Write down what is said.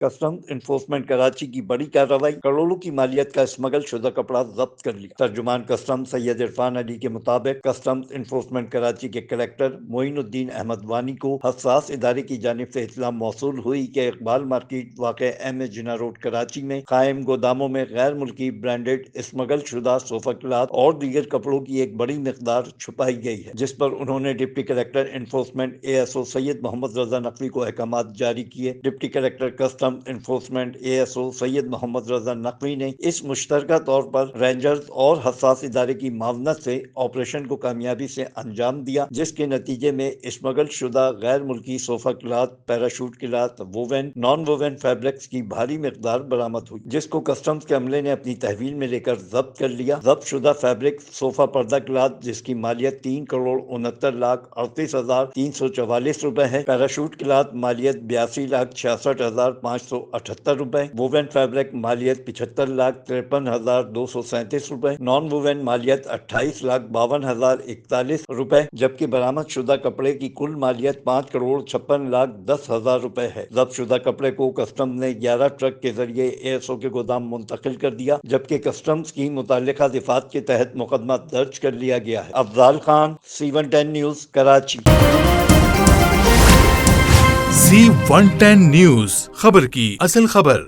Customs enforcement Karachi کی بڑی کارروائی، کروڑوں کی مالیت کا اسمگل شدہ کپڑا ضبط کر لیا۔ ترجمان کسٹم سید عرفان علی کے مطابق کسٹمز انفورسمنٹ کراچی کے کلیکٹر معین الدین احمد وانی کو حساس ادارے کی جانب سے اطلاع موصول ہوئی کہ اقبال مارکیٹ واقع ایم اے جناح روڈ کراچی میں قائم گوداموں میں غیر ملکی برانڈڈ اسمگل شدہ صوفہ کلات اور دیگر کپڑوں کی ایک بڑی مقدار چھپائی گئی ہے، جس پر انہوں نے deputy collector enforcement A S O Syed Muhammad Raza Naqvi کو احکامات جاری کیے۔ Deputy collector custom enforcement A S O Syed Muhammad Raza Naqvi نے اس مشترکہ طور پر رینجرز اور حساس ادارے کی معاونت سے آپریشن کو کامیابی سے انجام دیا، جس کے نتیجے میں اسمگل شدہ غیر ملکی صوفہ Kalat, parachute Kalat, won, naan won fabrics کی بھاری مقدار برآمد ہوئی، جس کو کسٹمز کے عملے نے اپنی تحویل میں لے کر ضبط کر لیا۔ ضبط شدہ فیبرک صوفہ پردہ کلات، جس کی مالیت 3,69,38,344 روپے ہے، پیراشوٹ کلات مالیت 82,66,578 روپے، ووون فیبرک مالیت 75,53,237 روپے، نان ووون مالیت 28,52,041 روپے، جبکہ برآمد شدہ کپڑے کی کل مالیت 5,56,10,000 روپے ہے۔ ضبط شدہ کپڑے کو کسٹم نے 11 ٹرک کے ذریعے اے ایس او کے گودام منتقل کر دیا، جبکہ کسٹمز کی متعلقہ دفعات کے تحت مقدمہ درج کر لیا گیا ہے۔ Afzal Khan, C110 news, Karachi. C110 news, خبر کی اصل خبر۔